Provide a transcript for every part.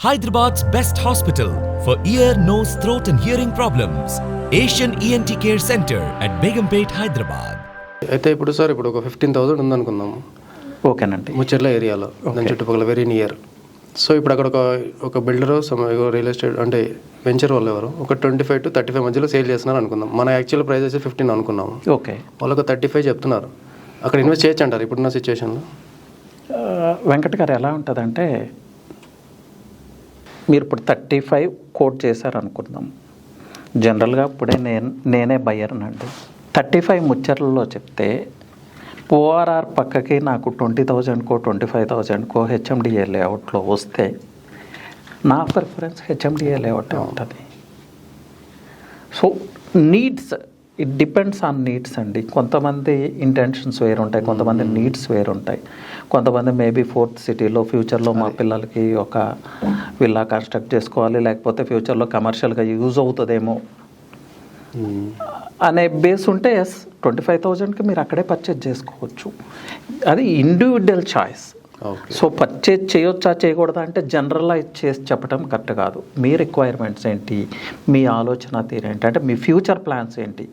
Hyderabad's best hospital for ear, nose, throat and hearing problems. Asian ENT Care Center at Begumpet, Hyderabad. అయితే ఇప్పుడు sir ఒక 15,000 ఉందనుకుందాము. ఓకేనండి. ముచ్చర్ల ఏరియాలో దాని చుట్టుపక్కల వెరీ నియర్. సో ఇప్పుడు అక్కడ ఒక బిల్డరు రియల్ ఎస్టేట్ అంటే వెంచర్ వాళ్ళు ఎవరు ఒక 25 to 35 మధ్యలో సేల్ చేస్తున్నారు అనుకుందాం. మన యాక్చువల్ ప్రైస్ వచ్చి 15 అనుకున్నాము. ఓకే. వాళ్ళకు 35 చెప్తున్నారు. అక్కడ ఇన్వెస్ట్ చేయొచ్చు అంటారు ఇప్పుడున్న సిచ్యువేషన్లో? వెంకట్ గారు ఎలా ఉంటుందంటే, మీరు ఇప్పుడు 35 కోట్ చేశారు అనుకుందాం. జనరల్గా ఇప్పుడే నేనే బయ్యర్నండి. 35 ముచ్చర్లలో చెప్తే ఓఆర్ఆర్ పక్కకి నాకు 20,000కో 25,000కో హెచ్ఎండిఏ లేఅవుట్లో వస్తే నా ప్రిఫరెన్స్ హెచ్ఎండిఏ లేఅవుటే ఉంటుంది. So needs, it depends on needs అండి. కొంతమంది ఇంటెన్షన్స్ వేరు ఉంటాయి, కొంతమంది నీడ్స్ వేరు ఉంటాయి. కొంతమంది మేబీ ఫోర్త్ సిటీలో ఫ్యూచర్లో మా పిల్లలకి ఒక విల్లా కన్స్ట్రక్ట్ చేసుకోవాలి, లేకపోతే ఫ్యూచర్లో కమర్షియల్గా యూజ్ అవుతుందేమో అనే బేస్ ఉంటే 25,000కి మీరు అక్కడే పర్చేజ్ చేసుకోవచ్చు. అది ఇండివిజువల్ చాయిస్. సో పర్చేజ్ చేయొచ్చా చేయకూడదా అంటే జనరలైజ్ చేసి చెప్పడం కరెక్ట్ కాదు. మీ రిక్వైర్మెంట్స్ ఏంటి, మీ ఆలోచన తీరేంటి, అంటే మీ ఫ్యూచర్ ప్లాన్స్ ఏంటి,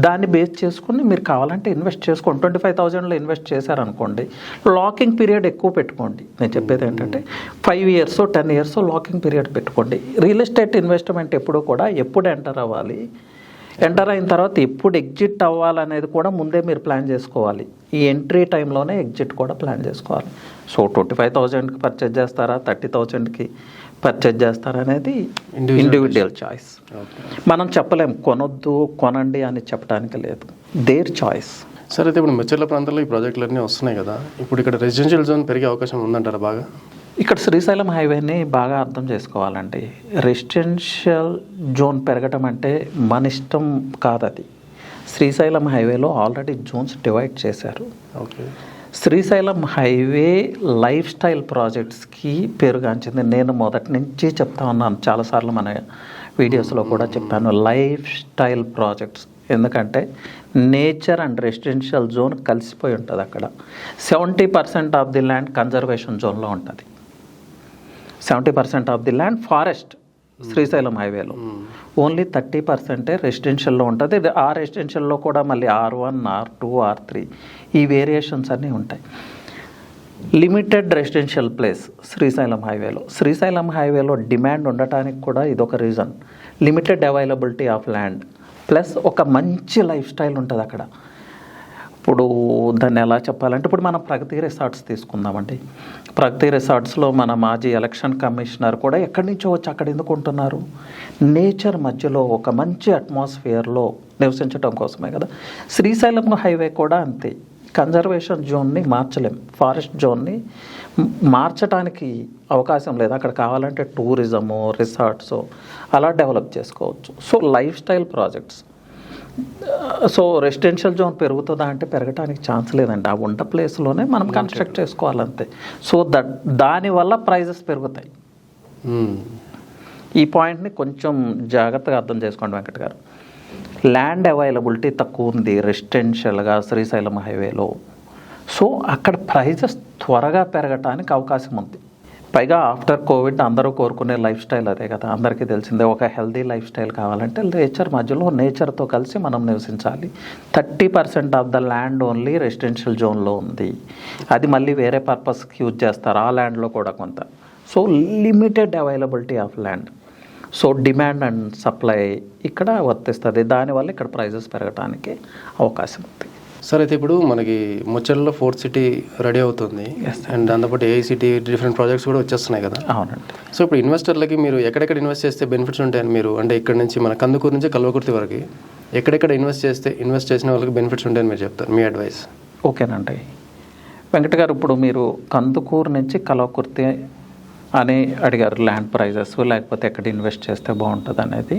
దాన్ని బేస్ చేసుకుని మీరు కావాలంటే ఇన్వెస్ట్ చేసుకోండి. 25,000లో ఇన్వెస్ట్ చేశారనుకోండి, లాకింగ్ పీరియడ్ ఎక్కువ పెట్టుకోండి. నేను చెప్పేది ఏంటంటే 5 years 10 years లాకింగ్ పీరియడ్ పెట్టుకోండి. రియల్ ఎస్టేట్ ఇన్వెస్ట్మెంట్ ఎప్పుడు కూడా ఎప్పుడు ఎంటర్ అవ్వాలి, ఎంటర్ అయిన తర్వాత ఎప్పుడు ఎగ్జిట్ అవ్వాలనేది కూడా ముందే మీరు ప్లాన్ చేసుకోవాలి. ఈ ఎంట్రీ టైంలోనే ఎగ్జిట్ కూడా ప్లాన్ చేసుకోవాలి. సో 25,000కి పర్చేజ్ చేస్తారా, 30,000కి పర్చేజ్ చేస్తారా అనేది ఇండివిజువల్ చాయిస్. మనం చెప్పలేం కొనొద్దు కొనండి అని చెప్పడానికి లేదు, దేర్ చాయిస్. సరే, అయితే ఇప్పుడు ముచ్చర్ల ప్రాంతాల్లో ఈ ప్రాజెక్టులన్నీ వస్తున్నాయి కదా, ఇప్పుడు ఇక్కడ రెసిడెన్షియల్ జోన్ పెరిగే అవకాశం ఉందంటారా? బాగా ఇక్కడ శ్రీశైలం హైవేని బాగా అర్థం చేసుకోవాలండి. రెసిడెన్షియల్ జోన్ పెరగటం అంటే మన ఇష్టం కాదు. అది శ్రీశైలం హైవేలో ఆల్రెడీ జోన్స్ డివైడ్ చేశారు. Okay. Srisailam highway life style ప్రాజెక్ట్స్కి పేరుగాంచింది. నేను మొదటి నుంచి చెప్తా ఉన్నాను, చాలాసార్లు మన వీడియోస్లో కూడా చెప్పాను, లైఫ్ స్టైల్ ప్రాజెక్ట్స్. ఎందుకంటే నేచర్ అండ్ రెసిడెన్షియల్ జోన్ కలిసిపోయి ఉంటుంది. అక్కడ 70% ఆఫ్ ది ల్యాండ్ కన్జర్వేషన్ జోన్లో ఉంటుంది, 70% of the land forest. Srisailam హైవేలో ఓన్లీ 30% రెసిడెన్షియల్లో ఉంటుంది. ఆ రెసిడెన్షియల్లో కూడా మళ్ళీ R1, R2, R3 ఈ వేరియేషన్స్ అన్నీ ఉంటాయి. లిమిటెడ్ రెసిడెన్షియల్ ప్లేస్ శ్రీశైలం హైవేలో. శ్రీశైలం హైవేలో డిమాండ్ ఉండటానికి కూడా ఇదొక reason. Limited availability of land plus ఒక మంచి లైఫ్ స్టైల్ ఉంటుంది అక్కడ. ఇప్పుడు దాన్ని ఎలా చెప్పాలంటే, ఇప్పుడు మనం ప్రగతి రిసార్ట్స్ తీసుకుందామండి. ప్రగతి రిసార్ట్స్లో మన మాజీ ఎలక్షన్ కమిషనర్ కూడా ఎక్కడి నుంచో వచ్చి అక్కడ ఎందుకు ఉంటున్నారు? నేచర్ మధ్యలో ఒక మంచి అట్మాస్ఫియర్లో నివసించడం కోసమే కదా. శ్రీశైలం హైవే కూడా అంతే. కన్జర్వేషన్ జోన్ని మార్చలేం, ఫారెస్ట్ జోన్ని మార్చడానికి అవకాశం లేదు. అక్కడ కావాలంటే టూరిజము, రిసార్ట్స్ అలా డెవలప్ చేసుకోవచ్చు. So life style projects. So residential zone పెరుగుతుందా అంటే పెరగడానికి ఛాన్స్ లేదండి. ఆ ఉన్న ప్లేస్లోనే మనం కన్స్ట్రక్ట్ చేసుకోవాలంతే. సో దానివల్ల ప్రైజెస్ పెరుగుతాయి. ఈ పాయింట్ని కొంచెం జాగ్రత్తగా అర్థం చేసుకోండి వెంకట్ గారు. ల్యాండ్ అవైలబిలిటీ తక్కువ ఉంది రెసిడెన్షియల్గా శ్రీశైలం హైవేలో. సో అక్కడ ప్రైజెస్ త్వరగా పెరగటానికి అవకాశం ఉంది. పైగా ఆఫ్టర్ కోవిడ్ అందరూ కోరుకునే లైఫ్ స్టైల్ అదే కదా, అందరికీ తెలిసిందే. ఒక హెల్దీ లైఫ్ స్టైల్ కావాలంటే నేచర్ మధ్యలో నేచర్తో కలిసి మనం నివసించాలి. 30% of the land only residential జోన్లో ఉంది. అది మళ్ళీ వేరే పర్పస్కి యూజ్ చేస్తారు ఆ ల్యాండ్లో కూడా కొంత. So limited availability of land. So demand and supply ఇక్కడ వర్తిస్తుంది. దానివల్ల ఇక్కడ ప్రైజెస్ పెరగడానికి అవకాశం ఉంది. సార్, అయితే ఇప్పుడు మనకి ముచ్చర్లలో 4th సిటీ రెడీ అవుతుంది అండ్ దాంతోపాటు AICT డిఫరెంట్ ప్రాజెక్ట్స్ కూడా వచ్చేస్తున్నాయి కదా. అవునండి. సో ఇప్పుడు ఇన్వెస్టర్లకి మీరు ఎక్కడెక్కడ ఇన్వెస్ట్ చేస్తే బెనిఫిట్స్ ఉంటాయని మీరు, అంటే ఇక్కడ నుంచి మన కందుకూరు నుంచి కల్వకుర్తి వరకు ఎక్కడెక్కడ ఇన్వెస్ట్ చేసిన వాళ్ళకి బెనిఫిట్స్ ఉంటాయని మీరు చెప్తారు, మీ అడ్వైస్? ఓకేనండి వెంకట గారు, ఇప్పుడు మీరు కందుకూరు నుంచి కల్వకుర్తి అని అడిగారు, ల్యాండ్ ప్రైజెస్ లేకపోతే ఎక్కడ ఇన్వెస్ట్ చేస్తే బాగుంటుంది అనేది.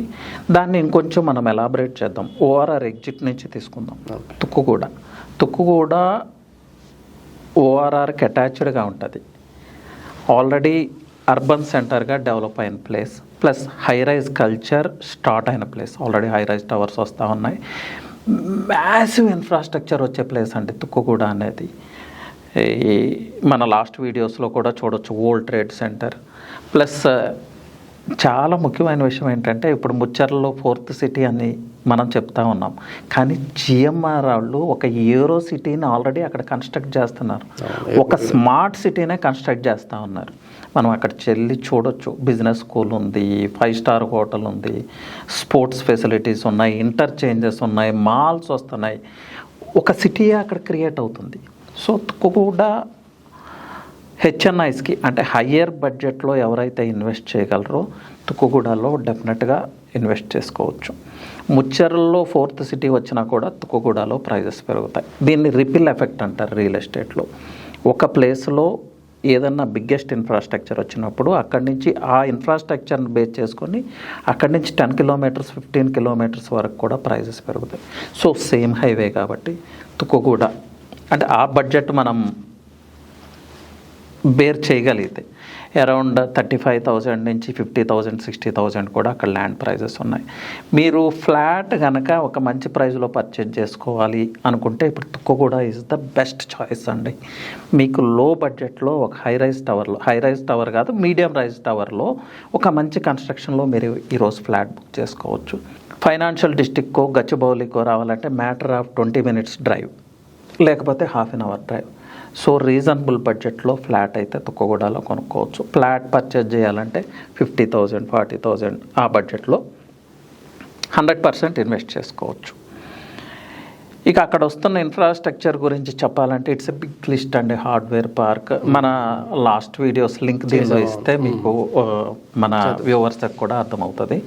దాన్ని ఇంకొంచెం మనం ఎలాబరేట్ చేద్దాం. ORR ఎగ్జిట్ నుంచి తీసుకుందాం. తుక్కుగూడ ORRకి అటాచ్డ్గా ఉంటుంది. ఆల్రెడీ అర్బన్ సెంటర్గా డెవలప్ అయిన place, plus high-rise culture start అయిన ప్లేస్. ఆల్రెడీ హైరైజ్ టవర్స్ వస్తూ ఉన్నాయి. మ్యాసివ్ ఇన్ఫ్రాస్ట్రక్చర్ వచ్చే ప్లేస్ అండి తుక్కుగూడ అనేది. మన లాస్ట్ వీడియోస్లో కూడా చూడొచ్చు. వరల్డ్ ట్రేడ్ సెంటర్ ప్లస్ చాలా ముఖ్యమైన విషయం ఏంటంటే ఇప్పుడు ముచ్చర్లలో 4th సిటీ అని మనం చెప్తా ఉన్నాం, కానీ జిఎంఆర్ వాళ్ళు ఒక ఏరో సిటీని ఆల్రెడీ అక్కడ కన్స్ట్రక్ట్ చేస్తున్నారు, ఒక స్మార్ట్ సిటీనే కన్స్ట్రక్ట్ చేస్తూ ఉన్నారు. మనం అక్కడ చెల్లి చూడొచ్చు, బిజినెస్ స్కూల్ ఉంది, 5 స్టార్ హోటల్ ఉంది, స్పోర్ట్స్ ఫెసిలిటీస్ ఉన్నాయి, ఇంటర్చేంజెస్ ఉన్నాయి, మాల్స్ వస్తున్నాయి, ఒక సిటీ అక్కడ క్రియేట్ అవుతుంది. సో కూడా హెచ్ఎన్ఐస్కి అంటే హయ్యర్ బడ్జెట్లో ఎవరైతే ఇన్వెస్ట్ చేయగలరో తుక్కుగూడలో డెఫినెట్గా ఇన్వెస్ట్ చేసుకోవచ్చు. ముచ్చర్లలో 4th సిటీ వచ్చినా కూడా తుక్కుగూడలో ప్రైజెస్ పెరుగుతాయి. దీన్ని రిపిల్ ఎఫెక్ట్ అంటారు రియల్ ఎస్టేట్లో. ఒక ప్లేస్లో ఏదన్నా బిగ్గెస్ట్ ఇన్ఫ్రాస్ట్రక్చర్ వచ్చినప్పుడు అక్కడి నుంచి ఆ ఇన్ఫ్రాస్ట్రక్చర్ని బేస్ చేసుకొని అక్కడి నుంచి 10 కిలోమీటర్స్ 15 కిలోమీటర్స్ వరకు కూడా ప్రైజెస్ పెరుగుతాయి. సో సేమ్ హైవే కాబట్టి తుక్కుగూడ అంటే ఆ బడ్జెట్ మనం బేర్ చేయగలిగితే అరౌండ్ 35,000 నుంచి 50,000 60,000 కూడా అక్కడ ల్యాండ్ ప్రైజెస్ ఉన్నాయి. మీరు ఫ్లాట్ కనుక ఒక మంచి ప్రైస్లో పర్చేజ్ చేసుకోవాలి అనుకుంటే ఇప్పుడు Tukkuguda is the best choice అండి. మీకు లో బడ్జెట్లో ఒక హై రైజ్ టవర్ కాదు, మీడియం రైజ్ టవర్లో ఒక మంచి కన్స్ట్రక్షన్లో మీరు ఈరోజు ఫ్లాట్ బుక్ చేసుకోవచ్చు. ఫైనాన్షియల్ డిస్ట్రిక్ట్కో గచ్చిబౌలికో రావాలంటే మ్యాటర్ ఆఫ్ 20 minutes డ్రైవ్, లేకపోతే ½ an hour drive. So reasonable బడ్జెట్లో ఫ్లాట్ అయితే తుక్కుగూడలో కొనుక్కోవచ్చు. ఫ్లాట్ పర్చేజ్ చేయాలంటే 50,000 40,000 ఆ బడ్జెట్లో 100% ఇన్వెస్ట్ చేసుకోవచ్చు. ఇక అక్కడ వస్తున్న ఇన్ఫ్రాస్ట్రక్చర్ గురించి చెప్పాలంటే ఇట్స్ ఎ బిగ్ లిస్ట్ అండి. హార్డ్వేర్ పార్క్ మన లాస్ట్ వీడియోస్ లింక్ దీనిలో ఇస్తే మీకు మన వ్యూవర్స్కి కూడా అర్థమవుతుంది.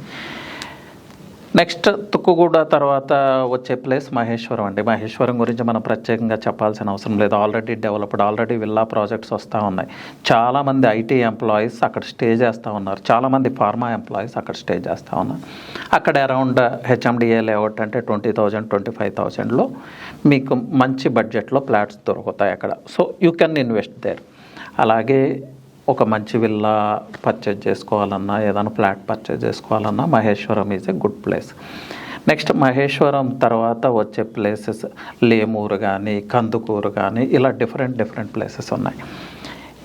నెక్స్ట్ తుక్కుగూడ తర్వాత వచ్చే ప్లేస్ మహేశ్వరం అండి. మహేశ్వరం గురించి మనం ప్రత్యేకంగా చెప్పాల్సిన అవసరం లేదు, already developed, already villa projects వస్తూ ఉన్నాయి. చాలామంది ఐటీ ఎంప్లాయీస్ అక్కడ స్టే చేస్తూ ఉన్నారు, చాలామంది ఫార్మా ఎంప్లాయీస్ అక్కడ స్టే చేస్తూ ఉన్నారు. అక్కడ అరౌండ్ హెచ్ఎండిఏ లేఅవుట్ అంటే 20,000 25,000లో మీకు మంచి బడ్జెట్లో ఫ్లాట్స్ దొరుకుతాయి అక్కడ. So you can invest there. అలాగే ఒక మంచి విల్లా పర్చేజ్ చేసుకోవాలన్నా ఏదైనా ఫ్లాట్ పర్చేజ్ చేసుకోవాలన్నా Maheshwaram is a good place. Next Maheshwaram తర్వాత వచ్చే ప్లేసెస్ లేమూరు కానీ కందుకూరు కానీ ఇలా డిఫరెంట్ ప్లేసెస్ ఉన్నాయి.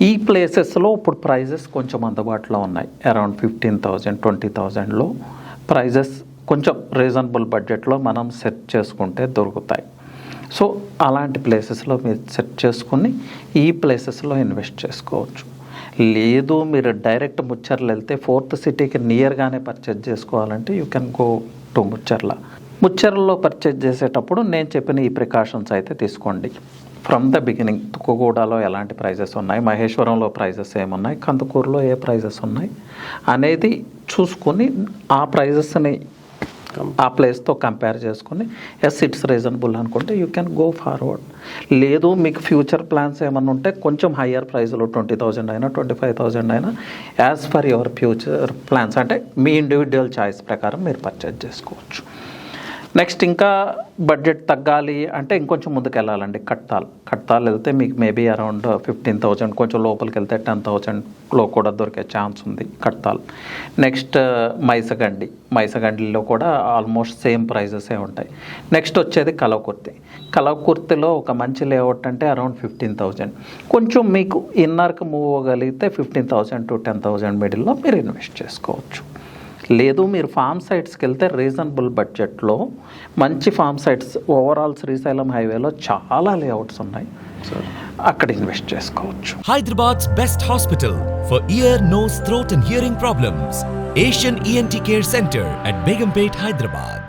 ఈ ప్లేసెస్లో ఇప్పుడు ప్రైజెస్ కొంచెం అందుబాటులో ఉన్నాయి. అరౌండ్ 15,000 20,000లో ప్రైజెస్ కొంచెం రీజనబుల్ బడ్జెట్లో మనం సెట్ చేసుకుంటే దొరుకుతాయి. సో అలాంటి ప్లేసెస్లో మీరు సెట్ చేసుకుని ఈ ప్లేసెస్లో ఇన్వెస్ట్ చేసుకోవచ్చు. లేదు మీరు డైరెక్ట్ ముచ్చర్లు వెళ్తే 4th సిటీకి నియర్గానే పర్చేజ్ చేసుకోవాలంటే యూ కెన్ గో టు ముచ్చర్లలో పర్చేజ్ చేసేటప్పుడు నేను చెప్పిన ఈ ప్రికాషన్స్ అయితే తీసుకోండి. ఫ్రమ్ ద బిగినింగ్ తుక్కుగూడలో ఎలాంటి ప్రైజెస్ ఉన్నాయి, మహేశ్వరంలో ప్రైజెస్ ఏమున్నాయి, కందుకూరులో ఏ ప్రైజెస్ ఉన్నాయి అనేది చూసుకొని ఆ ప్రైజెస్ని ఆ ప్లేస్తో కంపేర్ చేసుకుని ఇట్స్ రీజనబుల్ అనుకుంటే యూ కెన్ గో ఫార్వర్డ్. లేదు మీకు ఫ్యూచర్ ప్లాన్స్ ఏమన్నా ఉంటే కొంచెం హయ్యర్ ప్రైస్లో 20,000 అయినా 25,000 అయినా as per your future plans అంటే మీ ఇండివిజువల్ చాయిస్ ప్రకారం మీరు పర్చేజ్ చేసుకోవచ్చు. నెక్స్ట్ ఇంకా బడ్జెట్ తగ్గాలి అంటే ఇంకొంచెం ముందుకు వెళ్ళాలండి. కట్తాల్ వెళ్తే మీకు మేబీ అరౌండ్ 15,000, కొంచెం లోపలికి వెళ్తే 10,000లో కూడా దొరికే ఛాన్స్ ఉంది కట్తాల్. నెక్స్ట్ మైసగండిలో కూడా ఆల్మోస్ట్ సేమ్ ప్రైజెసే ఉంటాయి. నెక్స్ట్ వచ్చేది కలవకుర్తిలో ఒక మంచి లేఅవుట్ అంటే అరౌండ్ 15,000. కొంచెం మీకు ఇన్నర్కి మూవ్ అవ్వగలిగితే 15,000 to 10,000 మిడిల్లో మీరు ఇన్వెస్ట్ చేసుకోవచ్చు. లేదు మీరు ఫామ్ సైట్స్కి వెళ్తే రీజనబుల్ బడ్జెట్లో మంచి ఫామ్ సైట్స్ ఓవరాల్ శ్రీశైలం హైవేలో చాలా లేఅవుట్స్ ఉన్నాయి, అక్కడ ఇన్వెస్ట్ చేసుకోవచ్చు. Hyderabad's best hospital for ear, nose, throat and hearing problems. Asian ENT Care Center at Begumpet, Hyderabad.